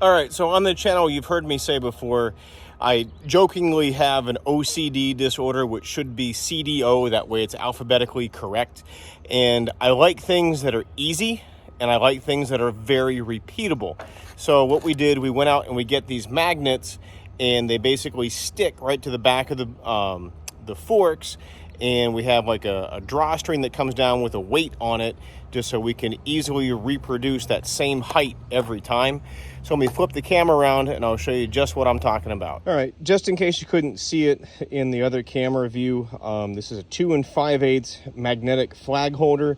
All right, so on the channel, you've heard me say before, I jokingly have an OCD disorder, which should be CDO. That way it's alphabetically correct. And I like things that are easy, and I like things that are very repeatable. So what we did, we went out and we get these magnets, and they basically stick right to the back of the forks. And we have like a drawstring that comes down with a weight on it, just so we can easily reproduce that same height every time. So let me flip the camera around and I'll show you just what I'm talking about. All right, just in case you couldn't see it in the other camera view, this is a 2 5/8 magnetic flag holder.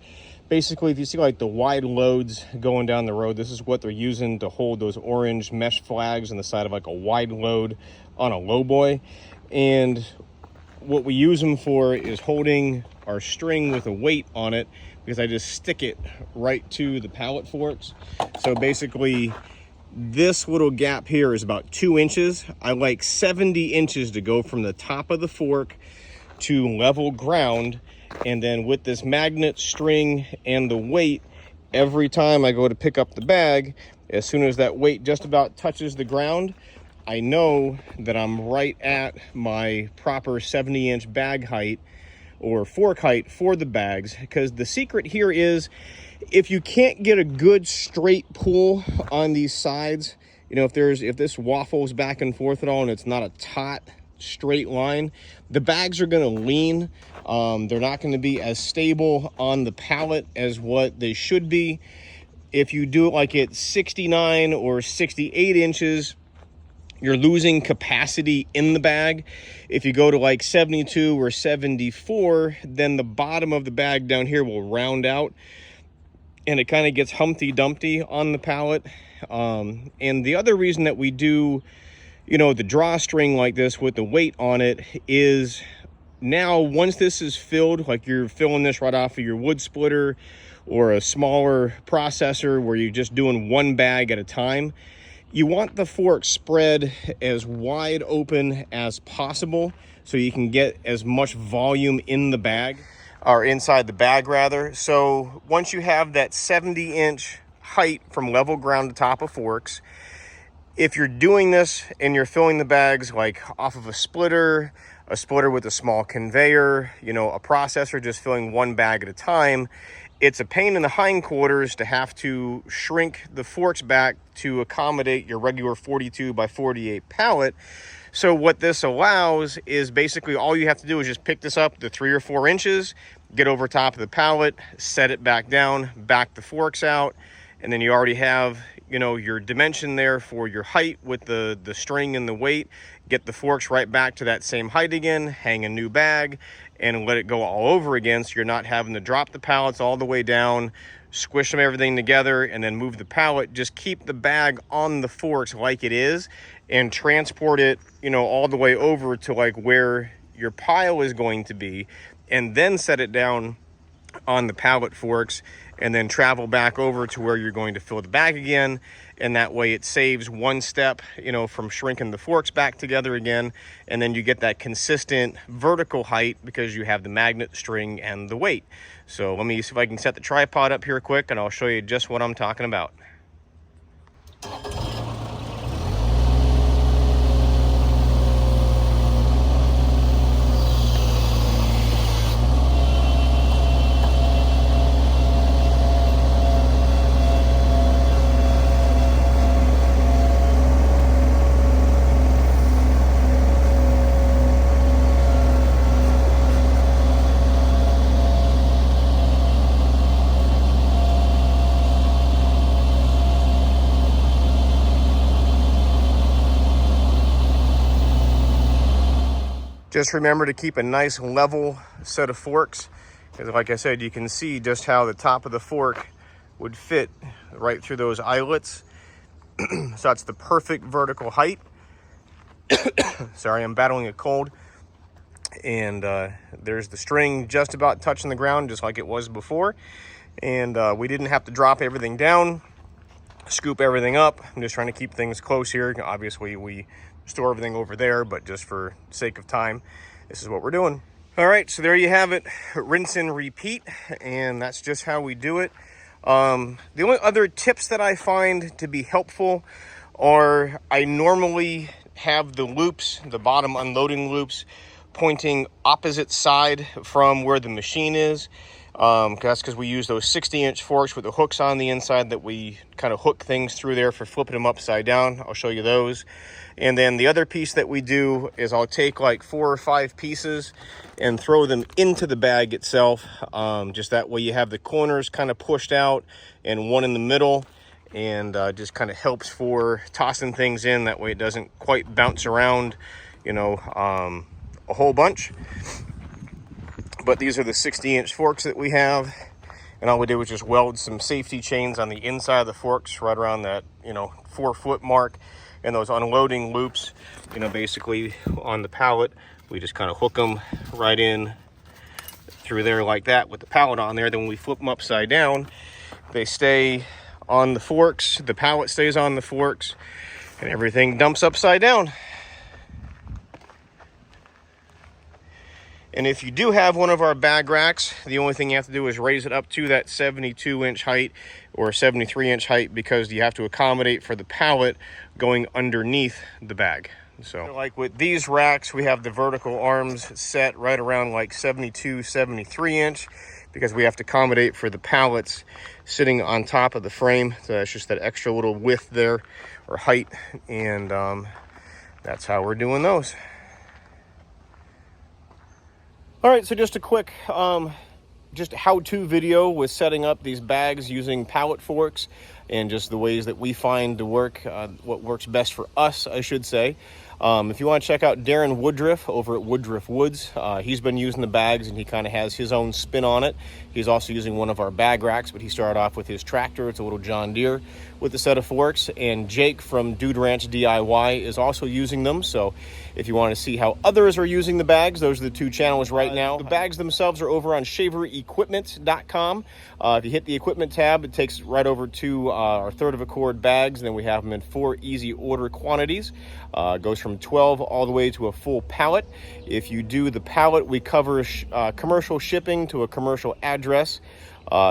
Basically, if you see like the wide loads going down the road, this is what they're using to hold those orange mesh flags on the side of like a wide load on a lowboy. And what we use them for is holding our string with a weight on it, because I just stick it right to the pallet forks. So basically, this little gap here is about 2 inches. I like 70 inches to go from the top of the fork to level ground. And then with this magnet string and the weight, every time I go to pick up the bag, as soon as that weight just about touches the ground, I know that I'm right at my proper 70-inch bag height or fork height for the bags. Because the secret here is, if you can't get a good straight pull on these sides, you know, if this waffles back and forth at all and it's not a taut straight line, the bags are going to lean. They're not going to be as stable on the pallet as what they should be. If you do it like at 69 or 68 inches, you're losing capacity in the bag. If you go to like 72 or 74, then the bottom of the bag down here will round out and it kind of gets Humpty Dumpty on the pallet. And the other reason that we do, you know, the drawstring like this with the weight on it is, now once this is filled, like you're filling this right off of your wood splitter or a smaller processor where you're just doing one bag at a time, you want the fork spread as wide open as possible so you can get as much volume in the bag, or inside the bag rather. So once you have that 70-inch height from level ground to top of forks, if you're doing this and you're filling the bags like off of a splitter with a small conveyor, you know, a processor just filling one bag at a time, it's a pain in the hindquarters to have to shrink the forks back to accommodate your regular 42 by 48 pallet. So what this allows is basically all you have to do is just pick this up to 3 or 4 inches, get over top of the pallet, set it back down, back the forks out, and then you already have, you know, your dimension there for your height with the string and the weight. Get the forks right back to that same height again, hang a new bag, and let it go all over again, so you're not having to drop the pallets all the way down, squish them everything together, and then move the pallet. Just keep the bag on the forks like it is and transport it, you know, all the way over to like where your pile is going to be, and then set it down on the pallet forks, and then travel back over to where you're going to fill the bag again. And that way it saves one step, you know, from shrinking the forks back together again. And then you get that consistent vertical height because you have the magnet string and the weight. So let me see if I can set the tripod up here quick and I'll show you just what I'm talking about. Just remember to keep a nice level set of forks, because like I said, you can see just how the top of the fork would fit right through those eyelets. So that's the perfect vertical height. Sorry, I'm battling a cold. And there's the string just about touching the ground, just like it was before. And we didn't have to drop everything down, scoop everything up. I'm just trying to keep things close here. Obviously, we store everything over there, but just for sake of time, this is what we're doing. All right, so there you have it. Rinse and repeat, and that's just how we do it. The only other tips that I find to be helpful are I normally have the loops, the bottom unloading loops, pointing opposite side from where the machine is. That's because we use those 60-inch forks with the hooks on the inside that we kind of hook things through there for flipping them upside down. I'll show you those. And then the other piece that we do is I'll take like 4 or 5 pieces and throw them into the bag itself. Just that way you have the corners kind of pushed out and one in the middle, and just kind of helps for tossing things in. That way it doesn't quite bounce around, you know, a whole bunch. But these are the 60-inch forks that we have, and all we did was just weld some safety chains on the inside of the forks right around that, you know, 4-foot mark. And those unloading loops, you know, basically on the pallet, we just kind of hook them right in through there like that with the pallet on there. Then when we flip them upside down, they stay on the forks, the pallet stays on the forks, and everything dumps upside down. And if you do have one of our bag racks, the only thing you have to do is raise it up to that 72-inch height or 73-inch height, because you have to accommodate for the pallet going underneath the bag. So like with these racks, we have the vertical arms set right around like 72, 73-inch, because we have to accommodate for the pallets sitting on top of the frame. So that's just that extra little width there, or height, and that's how we're doing those. All right, so just a quick just how-to video with setting up these bags using pallet forks, and just the ways that we find to work, what works best for us, I should say. If you want to check out Darren Woodruff over at BruteForce Woods, he's been using the bags and he kind of has his own spin on it. He's also using one of our bag racks, but he started off with his tractor. It's a little John Deere with a set of forks. And Jake from Dude Ranch DIY is also using them. So if you want to see how others are using the bags, those are the 2 channels right now. The bags themselves are over on shaverequipment.com. If you hit the equipment tab, it takes right over to our 1/3 of a cord bags. And then we have them in 4 easy order quantities. Goes from 12 all the way to a full pallet. If you do the pallet, we cover commercial shipping to a commercial address,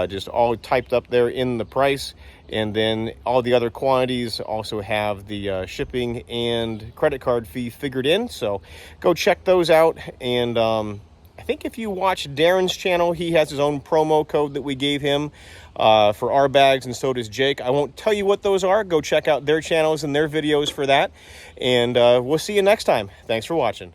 just all typed up there in the price. And then all the other quantities also have the shipping and credit card fee figured in. So go check those out. And I think if you watch Darren's channel, he has his own promo code that we gave him for our bags, and so does Jake. I won't tell you what those are. Go check out their channels and their videos for that. And we'll see you next time. Thanks for watching.